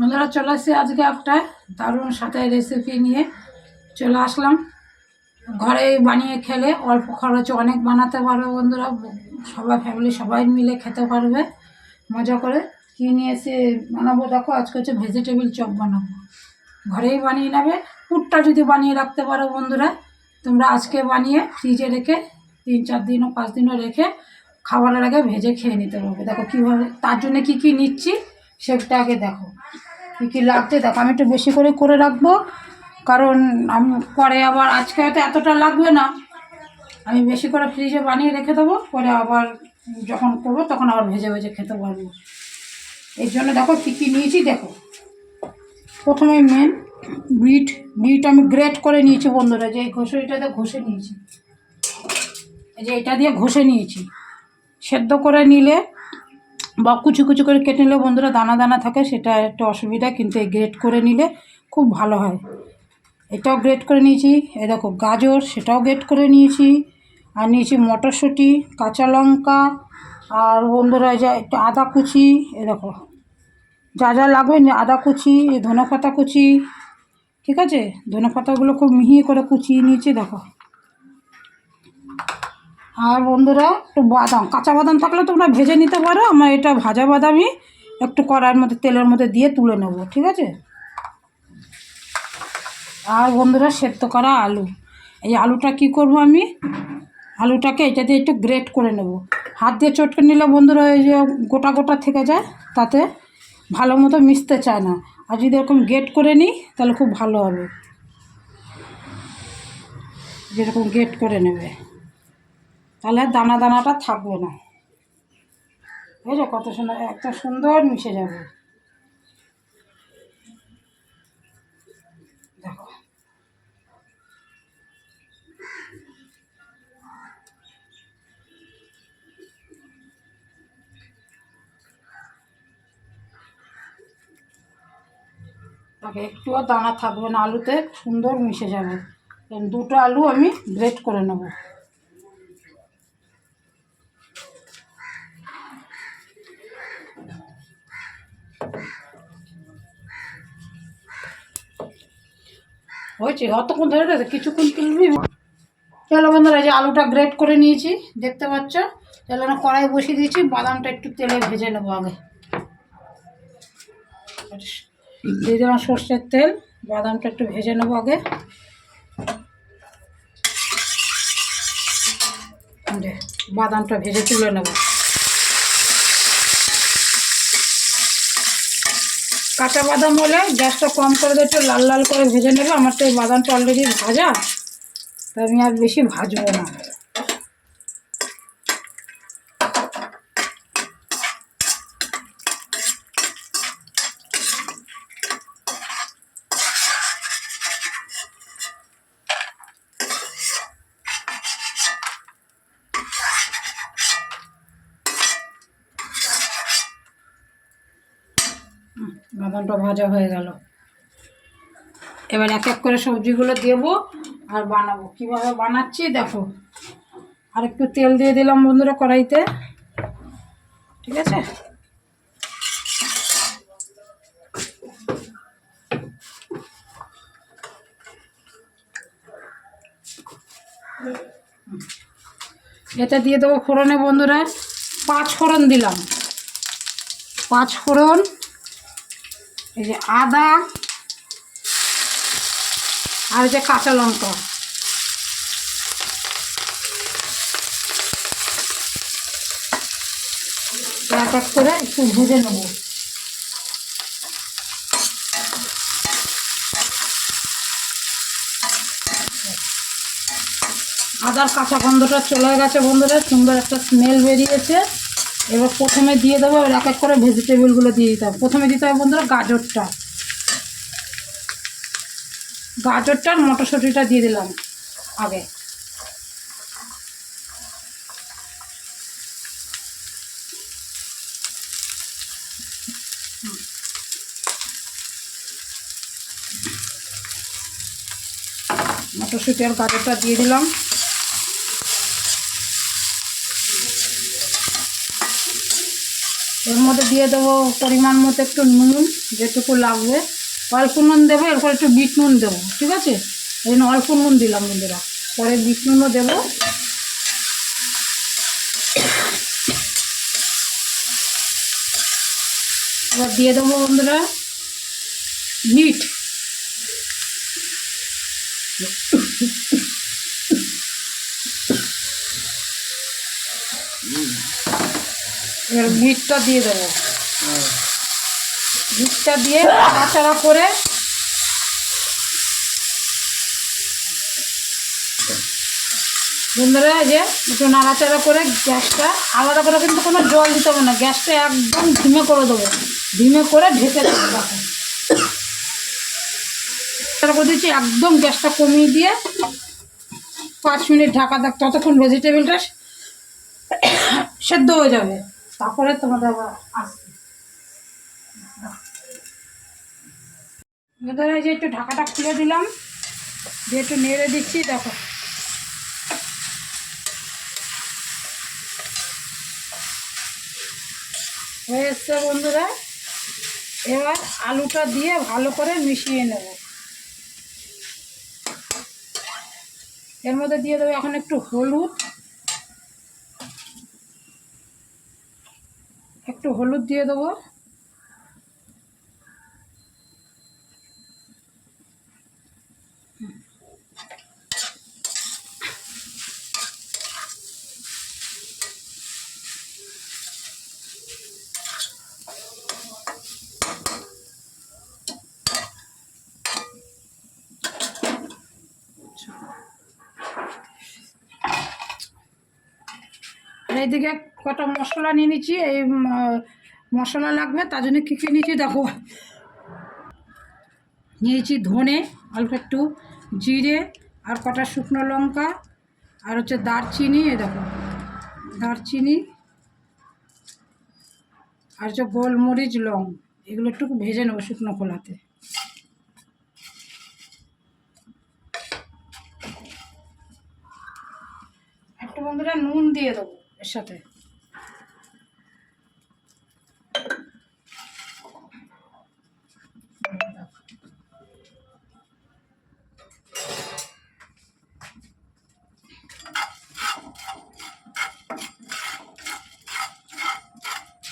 বন্ধুরা চলে আসছি আজকে একটা দারুণ সাথে রেসিপি নিয়ে চলে আসলাম। ঘরে বানিয়ে খেলে অল্প খরচে অনেক বানাতে পারবে বন্ধুরা, সবাই ফ্যামিলি সবাই মিলে খেতে পারবে মজা করে। কী নিয়ে এসে বানাবো দেখো, আজকে হচ্ছে ভেজিটেবিল চপ বানাবো। ঘরেই বানিয়ে নেবে। পুরটা যদি বানিয়ে রাখতে পারো বন্ধুরা, তোমরা আজকে বানিয়ে ফ্রিজে রেখে 3-4 দিন ও 5 দিনও রেখে খাবারের আগে ভেজে খেয়ে নিতে পারবে। দেখো কীভাবে, তার জন্য কী কী নিচ্ছি সেটা আগে দেখো। কী কী লাগছে দেখো, আমি একটু বেশি করে রাখবো, কারণ আমি পরে আবার আজকে হয়তো এতটা লাগবে না, আমি বেশি করে ফ্রিজে বানিয়ে রেখে দেবো, পরে আবার যখন করবো তখন আবার ভেজে ভেজে খেতে পারবো। এই জন্য দেখো কী কী নিয়েছি দেখো। প্রথমে মেন বিট আমি গ্রেট করে নিয়েছি বন্ধুরা, যে এই ঘষেটাতে ঘষে নিয়েছি, এই যে এটা দিয়ে ঘষে নিয়েছি। সেদ্ধ করে নিলে বা কুচি কুচি করে কেটে নিলে বন্ধুরা দানা দানা থাকে, সেটা একটা অসুবিধা, কিন্তু এই গ্রেট করে নিলে খুব ভালো হয়। এটাও গ্রেট করে নিয়েছি। এই দেখো গাজর, সেটাও গ্রেট করে নিয়েছি। আর নিয়েছি মটরশুঁটি, কাঁচা লঙ্কা, আর বন্ধুরা যা একটু আদা কুচি, এ দেখো যা যা লাগবে আদা কুচি, ধনে পাতা কুচি, ঠিক আছে। ধনে পাতাগুলো খুব মিহি করে কুচিয়ে নিয়েছি দেখো। আর বন্ধুরা একটু বাদাম, কাঁচা বাদাম থাকলে তোমরা ভেজে নিতে পারো, আমার এটা ভাজা বাদামই একটু কড়াইয়ের মধ্যে তেলের মধ্যে দিয়ে তুলে নেব, ঠিক আছে। আর বন্ধুরা সেদ্ধ করা আলু, এই আলুটা কি করব আমি, আলুটাকে এটা দিয়ে একটু গ্রেট করে নেব। হাত দিয়ে চটকে নিলে বন্ধুরা এই যে গোটা গোটা থেকে যায়, তাতে ভালো মতো মিশতে চায় না। আর যদি এরকম গ্রেট করে নিই তাহলে খুব ভালো হবে, যেরকম গ্রেট করে নেবে তাহলে দানা দানাটা থাকবে না। বুঝলো কত সুন্দর, একটা সুন্দর মিশে যাবে দেখো। তাকে একটুও দানা থাকবে না, আলুতে সুন্দর মিশে যাবে। দুটো আলু আমি গ্রেট করে নেব। হয়েছে অতক্ষণ ধরে গেছে, কিছুক্ষণ তুলবি। চলো বন্ধুরা, এই যে আলুটা গ্রেট করে নিয়েছি দেখতে পাচ্ছ। চলো না, কড়াই বসিয়ে দিয়েছি, বাদামটা একটু তেলে ভেজে নেবো আগে। দিয়ে দিলাম সর্ষের তেল, বাদামটা একটু ভেজে নেবো আগে। বাদামটা ভেজে তুলে নেব। কাঁচা বাদাম হলে গ্যাসটা কম করে দিয়ে একটু লাল লাল করে ভেজে নেবে। আমার তো এই বাদামটা অলরেডি ভাজা, তাই আমি আর বেশি ভাজবো না। বাদামটা ভাজা হয়ে গেল, এবার এক এক করে সবজিগুলো দেবো আর বানাবো। কীভাবে বানাচ্ছি দেখো। আর একটু তেল দিয়ে দিলাম বন্ধুরা কড়াইতে, ঠিক আছে। এটা দিয়ে দেবো ফোড়নে বন্ধুরা, 5 ফোড়ন দিলাম। 5 ফোড়ন, এই যে আদা আর যে কাঁচা লঙ্কা, এক এক করে একটু ভেজে নেব। আদার কাঁচা গন্ধটা চলে গেছে বন্ধুরা, সুন্দর একটা স্মেল বেরিয়েছে। এবার প্রথমে দিয়ে দেবো, এবার এক এক করে ভেজিটেবলগুলো দিয়ে দিতে হবে। প্রথমে দিতে হবে বন্ধুরা গাজরটা, আর মটরশুঁটিটা দিয়ে দিলাম আগে। মটরশুঁটি আর গাজরটা দিয়ে দিলাম। এর মধ্যে দিয়ে দেবো পরিমাণ মতো একটু নুন, যেটুকু লাগবে। অল্প নুন দেবো, এরপর একটু বিট নুন দেবো, ঠিক আছে? এই জন্য অল্প নুন দিলাম বন্ধুরা, পরে বিট নুনও দেবো। এবার দিয়ে দেবো বন্ধুরা মিট। এবার মিটটা দিয়ে দেবো। মিটটা দিয়ে নাড়াচাড়া করে বন্ধুরা এই যে একটু নাড়াচাড়া করে গ্যাসটা আলাদা করে কিন্তু কোনো জল দিতে হবে না, গ্যাসটা একদম ধিমে করে দেবো, ধিমে করে ঢেকে দেবো। দেখো করে দিচ্ছি, একদম গ্যাসটা কমিয়ে দিয়ে 5 মিনিট ঢাকা থাক, ততক্ষণ ভেজিটেবিলটা সেদ্ধ হয়ে যাবে। তারপরে তোমাদের আবার আসবে। বন্ধুরা এই যে একটু ঢাকাটা খুলে দিলাম, দিয়ে একটু নেড়ে দিচ্ছি। দেখো হয়ে এসছে বন্ধুরা। এবার আলুটা দিয়ে ভালো করে মিশিয়ে নেব। এর মধ্যে দিয়ে দেবো এখন একটু হলুদ, একটু হলুদ দিয়ে দেবো। আর এইদিকে কটা মশলা নিয়ে নিচ্ছি, এই মশলা লাগবে তার জন্য কী কী নিয়েছি দেখো। নিয়েছি ধনে, অল্প একটু জিরে, আর কটা শুকনো লঙ্কা, আর হচ্ছে দারচিনি। এই দেখো দারচিনি, আর হচ্ছে গোলমরিচ, লং, এগুলো একটু ভেজে নেবো শুকনো খোলাতে। একটু বন্ধুরা নুন দিয়ে দেবো এর সাথে।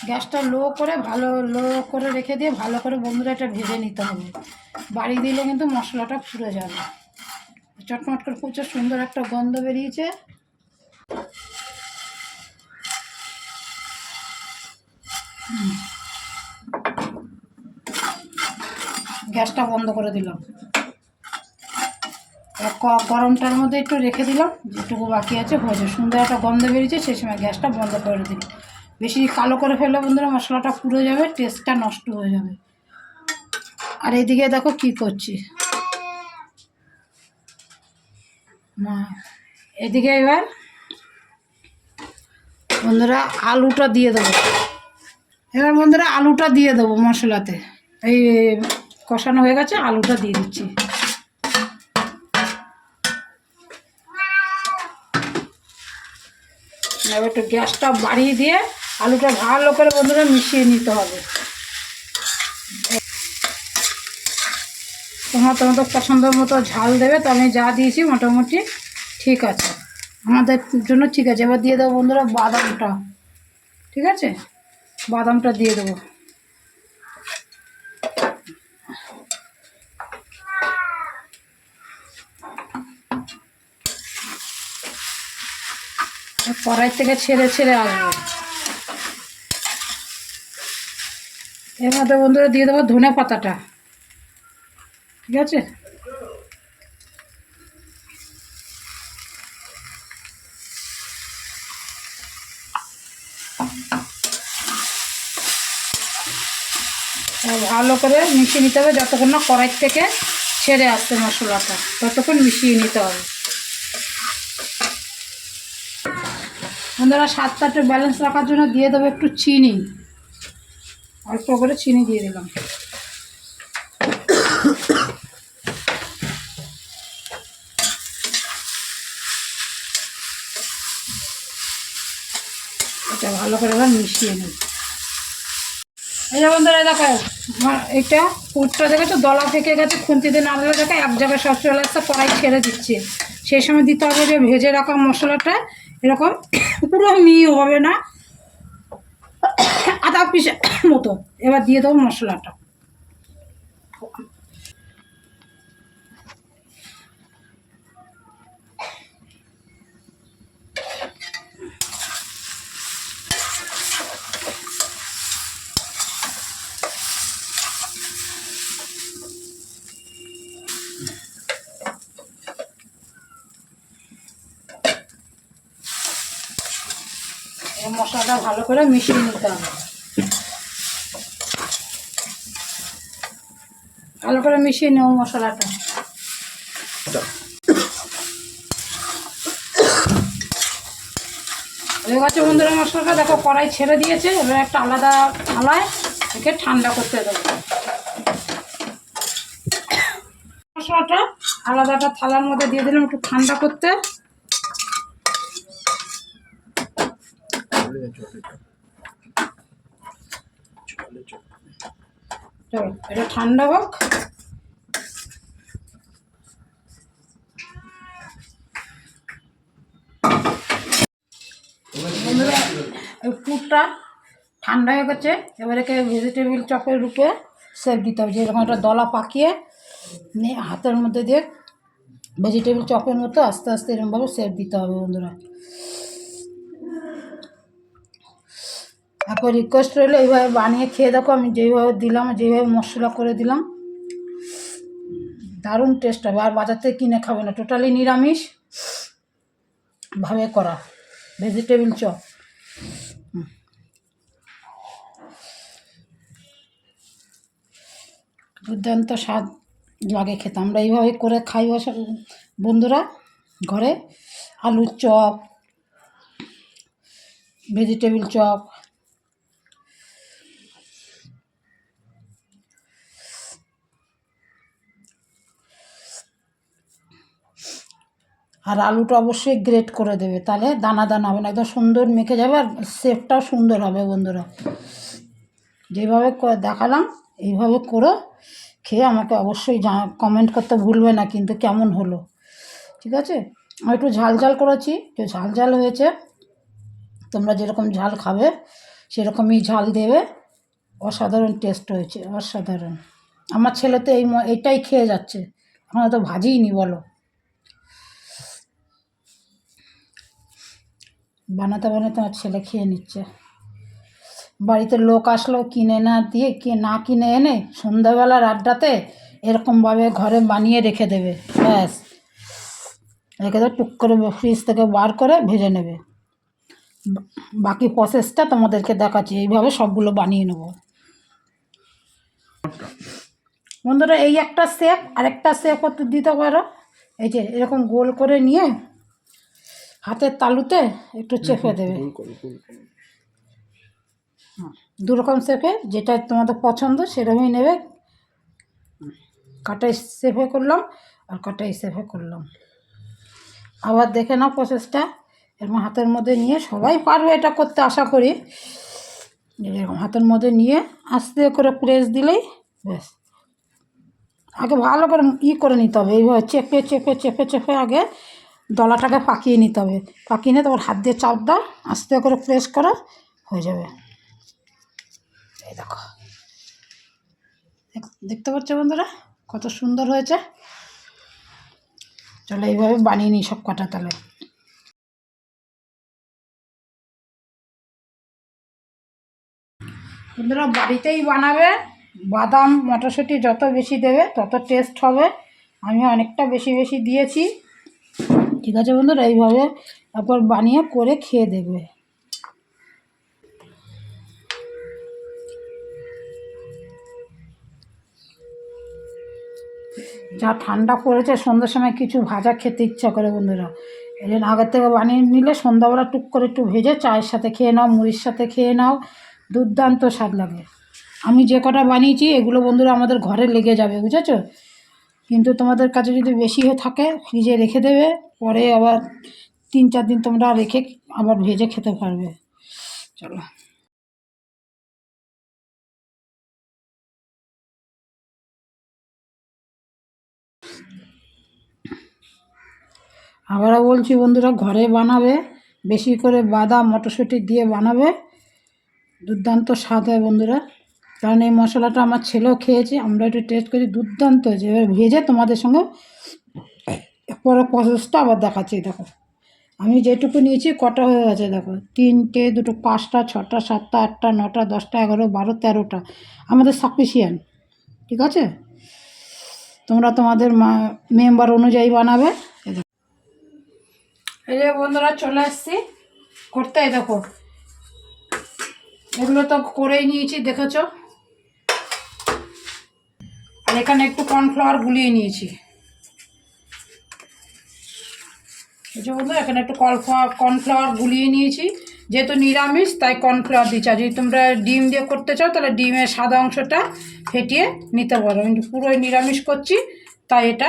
গ্যাসটা লো করে রেখে দিয়ে ভালো করে বন্ধুরা এটা ভেজে নিতে হবে। বাড়ি দিলে কিন্তু মশলাটা পুড়ে যাবে। চটমট করে প্রচুর সুন্দর একটা গন্ধ বেরিয়েছে। গ্যাসটা বন্ধ করে দিলাম। গরমটার মধ্যে একটু রেখে দিলাম, যেটুকু বাকি আছে হয়েছে। সুন্দর একটা গন্ধ বেরিয়েছে, সেই সময় গ্যাসটা বন্ধ করে দিলাম। বেশি কালো করে ফেললে বন্ধুরা মশলাটা পুড়ে যাবে, টেস্টটা নষ্ট হয়ে যাবে। আর এইদিকে দেখো কি করছি মা, এদিকে এবার বন্ধুরা আলুটা দিয়ে দেবো। এবার বন্ধুরা আলুটা দিয়ে দেবো মশলাতে। এই কষানো হয়ে গেছে, আলুটা দিয়ে দিচ্ছি। এবার একটু গ্যাসটা বাড়িয়ে দিয়ে আলুটা ভালো করে বন্ধুরা মিশিয়ে নিতে হবে। তোমাদের পছন্দ মতো ঝাল দেবে, তো আমি যা দিয়েছি মোটামুটি ঠিক আছে, আমাদের জন্য ঠিক আছে। এবার দিয়ে দেবো বন্ধুরা বাদামটা, ঠিক আছে? বাদামটা দিয়ে দেবো। কড়াই থেকে ছেড়ে ছেড়ে আসবে। এর মধ্যে বন্ধুরা দিয়ে দেবো ধনে পাতাটা, ঠিক আছে? ভালো করে মিশিয়ে নিতে হবে, যতক্ষণ না কড়াই থেকে ছেড়ে আসছে মশলাটা, ততক্ষণ মিশিয়ে নিতে হবে। বন্ধুরা স্বাদটা একটু ব্যালেন্স রাখার জন্য দিয়ে দেবো একটু চিনি, অল্প করে চিনি দিয়ে দিলাম। এটা ভালো করে এবার মিশিয়ে নিই। এই যে বন্ধুরা দেখো, এটা পুরটা দেখেছো দলা থেকে গেছে, খুন্তি দিয়ে নাড়লে দেখো এক জায়গায় সব চলে আসছে, কড়াই ছেড়ে দিচ্ছে। সেই সময় দিতে হবে যে ভেজে রাখা মশলাটা, এরকম পুরো মিহি হবে না, আধা পিসের মতো। এবার দিয়ে দেবো মশলাটা। এই মশলাটা ভালো করে মিশিয়ে নিতে হবে, ভালো করে মিশিয়ে নেব মশলাটা। হয়ে গেছে বন্ধুরা মশলাটা, দেখো কড়াই ছেড়ে দিয়েছে। এবার একটা আলাদা থালায় একে ঠান্ডা করতে দেবো। মশলাটা আলাদা একটা থালার মধ্যে দিয়ে দিলাম একটু ঠান্ডা করতে। চলো এটা ঠান্ডা হোক। বন্ধুরা পুরটা ঠান্ডা হয়ে গেছে। এবারে ভেজিটেবিল চপের রূপে সেপ দিতে হবে, যেরকম একটা দলা পাকিয়ে নিয়ে হাতের মধ্যে দিয়ে ভেজিটেবিল চপের মতো আস্তে আস্তে এরকমভাবে সেপ দিতে হবে বন্ধুরা। এখন রিকোয়েস্ট রইলো এইভাবে বানিয়ে খেয়ে দেখো, আমি যেইভাবে দিলাম, যেইভাবে মশলা করে দিলাম, দারুণ টেস্ট হবে। আর বাজার থেকে কিনে খাবে না, টোটালি নিরামিষ ভাবে করা ভেজিটেবিল চপ। দুর্দান্ত স্বাদ লাগে খেতে। আমরা এইভাবে করে খাই বন্ধুরা ঘরে। আলুর চপ, ভেজিটেবিল চপ, আর আলুটা অবশ্যই গ্রেট করে দেবে, তাহলে দানা দানা হবে না, একদম সুন্দর মেখে যাবে আর শেপটাও সুন্দর হবে বন্ধুরা। যেভাবে দেখালাম এইভাবে করো, খেয়ে আমাকে অবশ্যই কমেন্ট করতে ভুলবে না কিন্তু কেমন হলো। ঠিক আছে, আমি একটু ঝাল ঝাল করেছি, একটু ঝাল ঝাল হয়েছে। তোমরা যেরকম ঝাল খাবে সেরকমই ঝাল দেবে। অসাধারণ টেস্ট হয়েছে, অসাধারণ। আমার ছেলে তো এইটাই খেয়ে যাচ্ছে, এখন তো ভাজিই নি বলো। বানাতে বানাতে আমার ছেলে খেয়ে নিচ্ছে। বাড়িতে লোক আসলেও কিনে না দিয়ে না কিনে এনে সন্ধ্যাবেলার আড্ডাতে এরকমভাবে ঘরে বানিয়ে রেখে দেবে, ব্যাস রেখে দেবে, টুক করে ফ্রিজ থেকে বার করে ভেজে নেবে। বাকি প্রসেসটা তোমাদেরকে দেখাচ্ছি, এইভাবে সবগুলো বানিয়ে নেব বন্ধুরা। এই একটা শেপ, আরেকটা শেপ দিতে পারো। এই যে এরকম গোল করে নিয়ে হাতের তালুতে একটু চেপে দেবে। দুরকম শেপে যেটা তোমাদের পছন্দ সেরকমই নেবে। কাটাই শেপে করলাম আর কাটাই শেপে করলাম। আবার দেখে নাও প্রসেসটা, এরকম হাতের মধ্যে নিয়ে, সবাই পারবে এটা করতে আশা করি। এরকম হাতের মধ্যে নিয়ে আস্তে করে প্রেস দিলেই ব্যাস। আগে ভালো করে করে নিতে হবে, এইভাবে চেপে চেপে চেপে চেপে আগে দলাটাকে পাকিয়ে নিতে হবে। পাকিয়ে নিয়ে তারপর হাত দিয়ে চাপ দাও, আস্তে করে প্রেস করা হয়ে যাবে। এই দেখো, দেখতে পাচ্ছ বন্ধুরা কত সুন্দর হয়েছে। চলো এইভাবে বানিয়ে নিই সব কটা তাহলে। বন্ধুরা বাড়িতেই বানাবে, বাদাম মটরশুঁটি যত বেশি দেবে তত টেস্ট হবে। আমি অনেকটা বেশি বেশি দিয়েছি। ঠিক আছে বন্ধুরা, এইভাবে তারপর বানিয়ে করে খেয়ে দেখবে। যা ঠান্ডা পড়েছে সন্ধ্যার সময় কিছু ভাজা খেতে ইচ্ছা করে বন্ধুরা। এই জন্য আগের থেকে বানিয়ে নিলে সন্ধ্যাবেলা টুক করে একটু ভেজে চায়ের সাথে খেয়ে নাও, মুড়ির সাথে খেয়ে নাও, দুর্দান্ত স্বাদ লাগে। আমি যে কটা বানিয়েছি এগুলো বন্ধুরা আমাদের ঘরে লেগে যাবে, বুঝেছো। কিন্তু তোমাদের কাছে যদি বেশি হয়ে থাকে ফ্রিজে রেখে দেবে, পরে আবার 3-4 দিন তোমরা রেখে আবার ভেজে খেতে পারবে। চলো। আবারও বলছি বন্ধুরা, ঘরে বানাবে, বেশি করে বাদাম মটরশুঁটি দিয়ে বানাবে, দুর্দান্ত স্বাদ হয় বন্ধুরা। কারণ এই মশলাটা আমার ছেলেও খেয়েছে, আমরা একটু টেস্ট করি, দুর্দান্ত হয়েছে। এবার ভেজে তোমাদের সঙ্গে পরে প্রসেসটা আবার দেখাচ্ছি। দেখো আমি যেটুকু নিয়েছি কটা হয়ে গেছে, দেখো 3টে, 2টো, 5টা, 6টা, 7টা, 8টা, 9টা, 10টা, 11, 12, 13টা আমাদের সাফিসিয়েন্ট। ঠিক আছে, তোমরা তোমাদের মেম্বার অনুযায়ী বানাবে। এই যে বন্ধুরা চলে এসছি করতে। দেখো এগুলো তো করেই নিয়েছি, দেখেছো। আর এখানে একটু কর্নফ্লাওয়ার গুলিয়ে নিয়েছি। এই যে বন্ধুরা এখানে একটু কর্নফ্লাওয়ার গুলিয়ে নিয়েছি। যেহেতু নিরামিষ তাই কর্নফ্লাওয়ার দিচ্ছি। আর যদি তোমরা ডিম দিয়ে করতে চাও তাহলে ডিমের সাদা অংশটা ফেটিয়ে নিতে পারো, কিন্তু পুরোই নিরামিষ করছি তাই এটা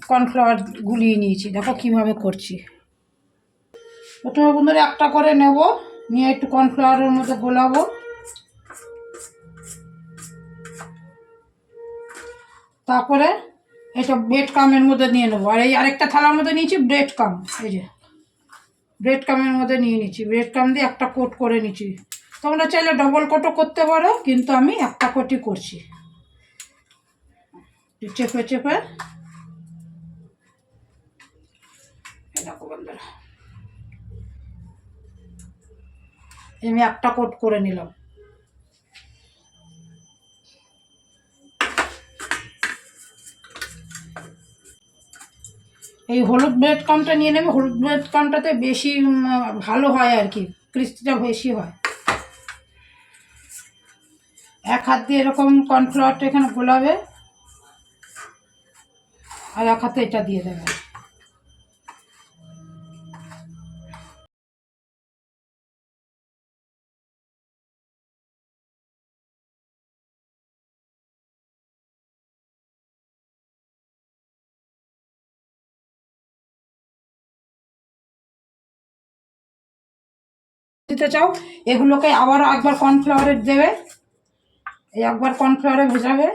কর্নফ্লাওয়ার গুলিয়ে নিয়েছি। দেখো কীভাবে করছি। প্রথমে বন্ধুরা একটা করে নেব, নিয়ে একটু কর্নফ্লাওয়ারের মধ্যে গোলাবো। তারপরে এটা ব্রেড কামের মধ্যে নিয়ে নেবো। আর এই আরেকটা থালার মধ্যে নিয়েছি ব্রেড কাম। এই যে ব্রেড কামের মধ্যে নিয়ে নিচ্ছি, ব্রেড কাম দিয়ে একটা কোট করে নিচ্ছি। তোমরা চাইলে ডবল কোটও করতে পারো, কিন্তু আমি একটা কোটই করছি। চেপে চেপে দেখো বন্ধুরা আমি একটা কোট করে নিলাম। এই হলুদ ব্রেড কামটা নিয়ে নেবে। হলুদ ব্রেড কামটাতে বেশি ভালো হয় আর কি, ক্রিস্পিটা বেশি হয়। এক হাত দিয়ে এরকম কর্নফ্লাওয়ারটা এখানে গোলাবে, আর এক হাতে এটা দিয়ে দেবে। দিতে চাও এগুলোকে আবার একবার কর্নফ্লাওয়ারে দেবে, এই একবার কর্নফ্লাওয়ারে ভেজাবে।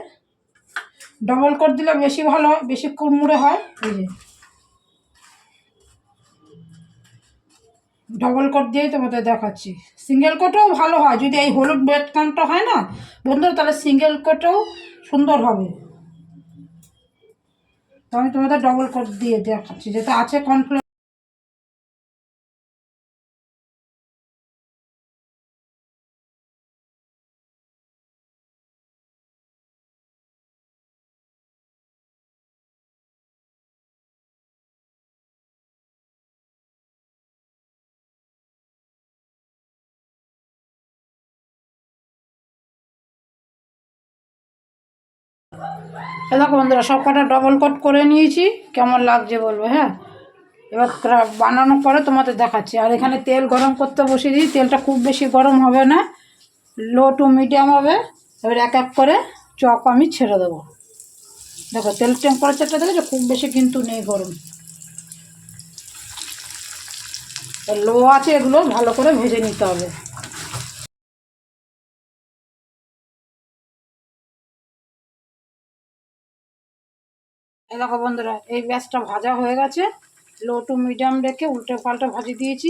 ডবল কোট দিলে বেশি ভালো হয়, বেশি কুড়মুড়ে হয়। এই যে ডবল কোট দিয়েই তোমাদের দেখাচ্ছি। সিঙ্গেল কোটও ভালো হয়, যদি এই হলুদ ব্রেড ক্রাম্বটা হয় না বন্ধুরা, তাহলে সিঙ্গেল কোটও সুন্দর হবে। তো আমি তোমাদের ডবল কোট দিয়ে দেখাচ্ছি, যেটা আছে কর্নফ্লাওয়ার। দেখো বন্ধুরা সব কটা ডবল কোট করে নিয়েছি, কেমন লাগছে বলবো। হ্যাঁ, এবার বানানোর পরে তোমাদের দেখাচ্ছি। আর এখানে তেল গরম করতে বসিয়ে দিই। তেলটা খুব বেশি গরম হবে না, লো টু মিডিয়াম হবে। এবার এক এক করে চপ আমি ছেড়ে দেবো। দেখো তেল টেম্পারেচারটা দেখেছো, খুব বেশি কিন্তু নেই গরম, লো আছে। এগুলো ভালো করে ভেজে নিতে হবে। এই দেখো বন্ধুরা এই ব্যাচটা ভাজা হয়ে গেছে, লো টু মিডিয়াম রেখে উল্টে পাল্টে ভাজি দিয়েছি।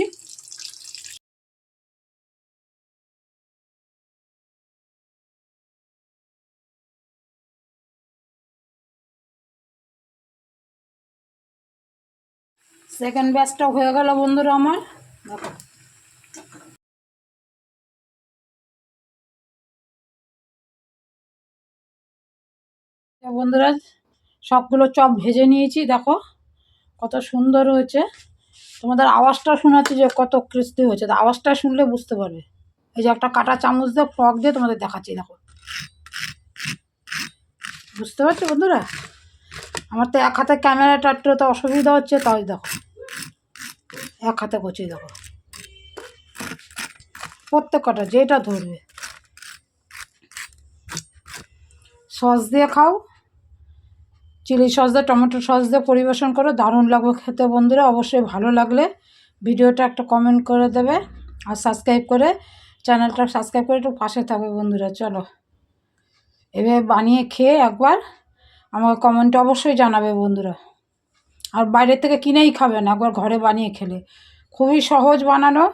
সেকেন্ড ব্যাচটা হয়ে গেল বন্ধুরা আমার। দেখো বন্ধুরা সবগুলো চপ ভেজে নিয়েছি, দেখো কত সুন্দর হয়েছে। তোমাদের আওয়াজটা শোনাচ্ছি যে কত ক্রিস্পি হয়েছে, আওয়াজটা শুনলে বুঝতে পারবে। এই যে একটা কাঁটা চামচ দিয়ে ফর্ক দিয়ে তোমাদের দেখাচ্ছি, দেখো বুঝতে পারছো বন্ধুরা। আমার তো এক হাতে ক্যামেরাটা একটু তো অসুবিধা হচ্ছে, তাই দেখো এক হাতে করছি। দেখো প্রত্যেক কটা যেটা ধরবে। সস দিয়ে খাও, চিলি সস দিয়ে, টমেটো সস দিয়ে পরিবেশন করো, দারুণ লাগবে খেতে বন্ধুরা। অবশ্যই ভালো লাগলে ভিডিওটা একটা কমেন্ট করে দেবে, আর সাবস্ক্রাইব করে চ্যানেলটা সাবস্ক্রাইব করে একটু পাশে থাকবে বন্ধুরা। চলো এভাবে বানিয়ে খেয়ে একবার আমাকে কমেন্টে অবশ্যই জানাবে বন্ধুরা। আর বাইরের থেকে কিনেই খাবে না, একবার ঘরে বানিয়ে খেলে। খুবই সহজ বানানো,